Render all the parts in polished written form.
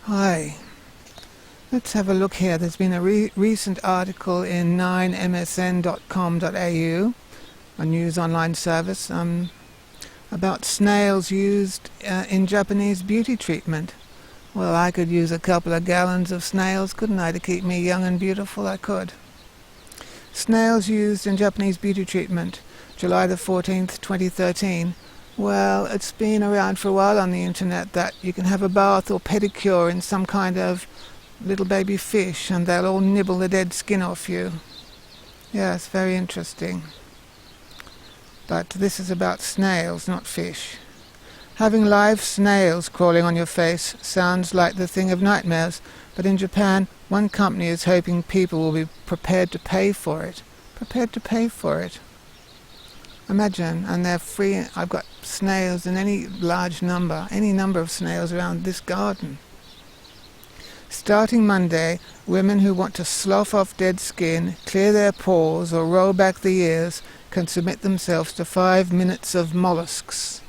Hi. Let's have a look here. There's been a recent article in 9msn.com.au, a news online service, about snails used in Japanese beauty treatment. Well, I could use a couple of gallons of snails, couldn't I, to keep me young and beautiful? I could. Snails used in Japanese beauty treatment, July the 14th, 2013. Well, it's been around for a while on the internet that you can have a bath or pedicure in some kind of little baby fish and they'll all nibble the dead skin off you. Yes, very interesting. But this is about snails, not fish. Having live snails crawling on your face sounds like the thing of nightmares, but in Japan, one company is hoping people will be prepared to pay for it. Prepared to pay for it. Imagine, and they're free. I've got snails in any large number, any number of snails around this garden. Starting Monday, women who want to slough off dead skin, clear their pores or roll back the ears can submit themselves to 5 minutes of mollusks.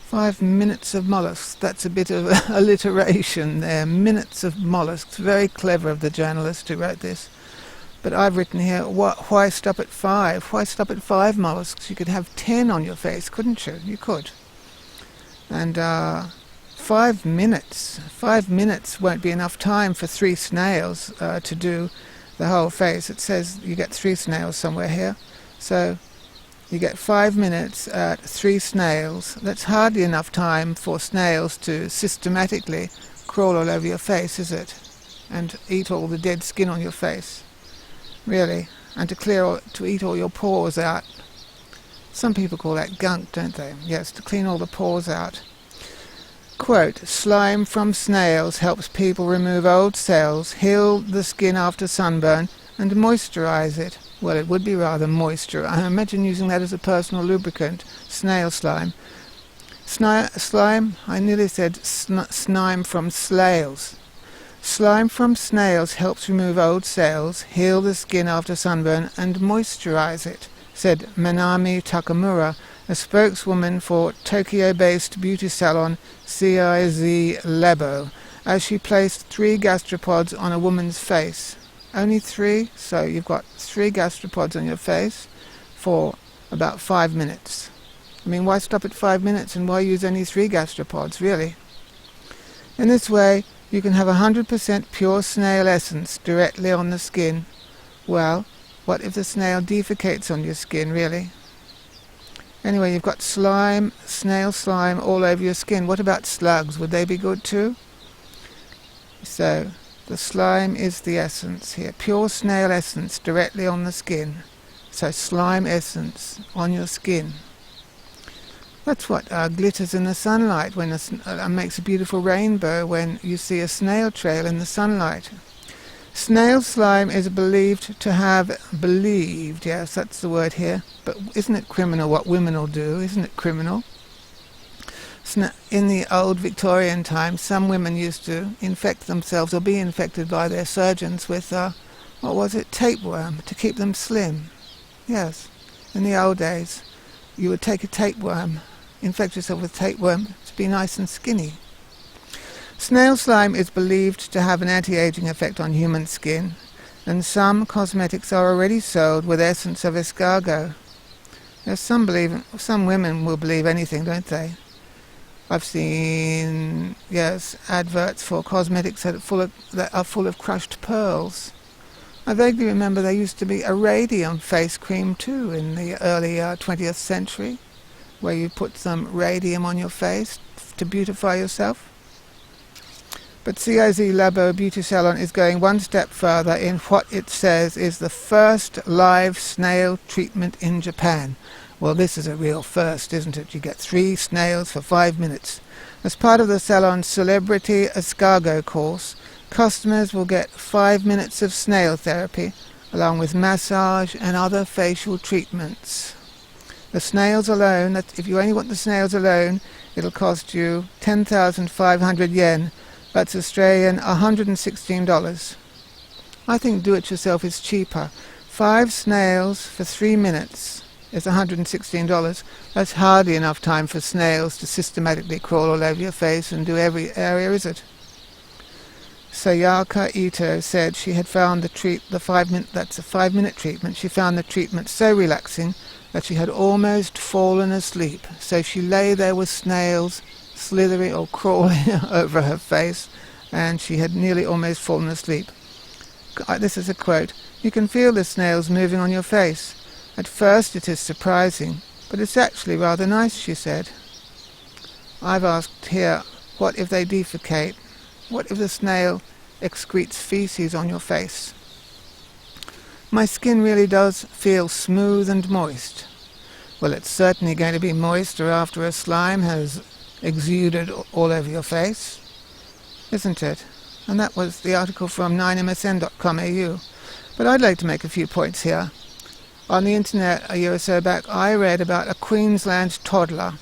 5 minutes of mollusks, that's a bit of alliteration there. Minutes of mollusks, very clever of the journalist who wrote this. But I've written here, why stop at 5? Why stop at 5 mollusks? You could have 10 on your face, couldn't you? You could. And 5 minutes. 5 minutes won't be enough time for 3 snails to do the whole face. It says you get 3 snails somewhere here. So you get 5 minutes at 3 snails. That's hardly enough time for snails to systematically crawl all over your face, is it? And eat all the dead skin on your face. Really, and to eat all your pores out. Some people call that gunk, don't they? Yes, to clean all the pores out. Quote, slime from snails helps people remove old cells, heal the skin after sunburn, and moisturize it. Well, it would be rather moisture. I imagine using that as a personal lubricant. Snail slime. Slime? I nearly said slime from snails. Slime from snails helps remove old cells, heal the skin after sunburn, and moisturize it, said Manami Takamura, a spokeswoman for Tokyo-based beauty salon CIZ Labo, as she placed 3 gastropods on a woman's face. Only 3? So you've got 3 gastropods on your face for about 5 minutes. I mean, why stop at 5 minutes and why use only 3 gastropods, really? In this way, you can have 100% pure snail essence directly on the skin. Well, what if the snail defecates on your skin, really? Anyway, you've got slime, snail slime all over your skin. What about slugs? Would they be good too? So, the slime is the essence here. Pure snail essence directly on the skin. So, slime essence on your skin. That's what glitters in the sunlight when makes a beautiful rainbow when you see a snail trail in the sunlight. Snail slime is believed, yes, that's the word here, but isn't it criminal what women will do? Isn't it criminal? In the old Victorian times, some women used to infect themselves or be infected by their surgeons with, tapeworm, to keep them slim. Yes, in the old days, you would take a tapeworm, infect yourself with tapeworm to be nice and skinny. Snail slime is believed to have an anti-aging effect on human skin, and some cosmetics are already sold with essence of escargot. Yes, some women will believe anything, don't they? I've seen, yes, adverts for cosmetics that are full of crushed pearls. I vaguely remember there used to be a radium face cream too in the early 20th century, where you put some radium on your face to beautify yourself. But CIZ Labo Beauty Salon is going one step further in what it says is the first live snail treatment in Japan. Well, this is a real first, isn't it? You get 3 snails for 5 minutes. As part of the salon's Celebrity Escargot course, customers will get 5 minutes of snail therapy, along with massage and other facial treatments. The snails alone, if you only want the snails alone, it'll cost you 10,500 yen. That's Australian $116. I think do-it-yourself is cheaper. 5 snails for 3 minutes is $116. That's hardly enough time for snails to systematically crawl all over your face and do every area, is it? Sayaka Ito said she had found that's a 5-minute treatment. She found the treatment so relaxing that she had almost fallen asleep. So she lay there with snails slithering or crawling over her face, and she had nearly almost fallen asleep. This is a quote. "You can feel the snails moving on your face. At first it is surprising, but it's actually rather nice," she said. I've asked here, what if they defecate? What if the snail excretes feces on your face? "My skin really does feel smooth and moist." Well, it's certainly going to be moister after a slime has exuded all over your face, isn't it? And that was the article from 9msn.com.au. But I'd like to make a few points here. On the internet a year or so back, I read about a Queensland toddler.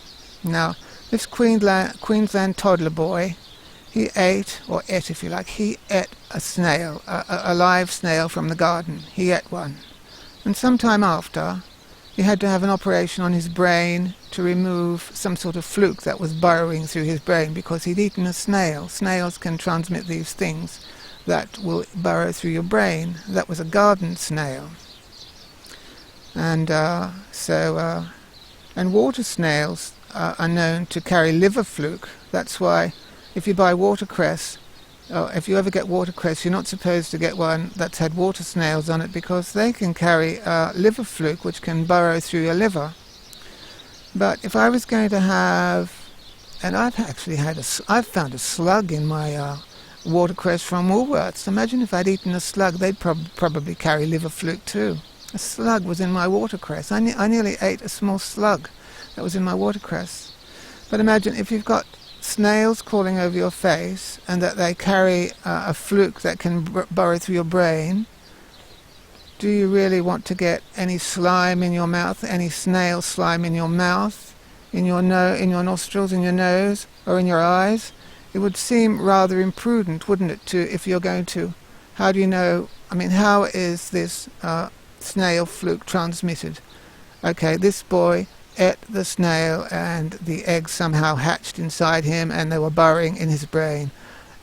Now, this Queensland toddler boy, he ate a snail, a live snail from the garden. He ate one. And sometime after, he had to have an operation on his brain to remove some sort of fluke that was burrowing through his brain because he'd eaten a snail. Snails can transmit these things that will burrow through your brain. That was a garden snail. And water snails are known to carry liver fluke. That's why if you buy watercress, if you ever get watercress, you're not supposed to get one that's had water snails on it, because they can carry liver fluke, which can burrow through your liver. But if I was going to have, and I've found a slug in my watercress from Woolworths. Imagine if I'd eaten a slug, they'd probably carry liver fluke too. A slug was in my watercress. I nearly ate a small slug that was in my watercress. But imagine if you've got snails crawling over your face and that they carry a fluke that can burrow through your brain. Do you really want to get any slime in your mouth, any snail slime in your mouth, in your nostrils, in your nose, or in your eyes? It would seem rather imprudent, wouldn't it, if you're going to, how do you know, how is this snail fluke transmitted? Okay, this boy ate the snail and the eggs somehow hatched inside him and they were burrowing in his brain.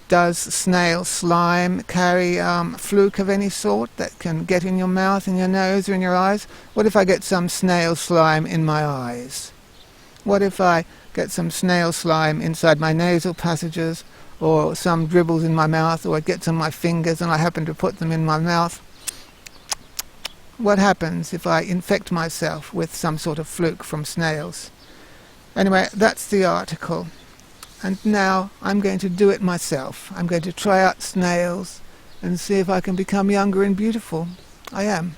Does snail slime carry fluke of any sort that can get in your mouth, in your nose, or in your eyes? What if I get some snail slime in my eyes? What if I get some snail slime inside my nasal passages, or some dribbles in my mouth, or it gets on my fingers and I happen to put them in my mouth? What happens if I infect myself with some sort of fluke from snails? Anyway, that's the article. And now I'm going to do it myself. I'm going to try out snails and see if I can become younger and beautiful. I am.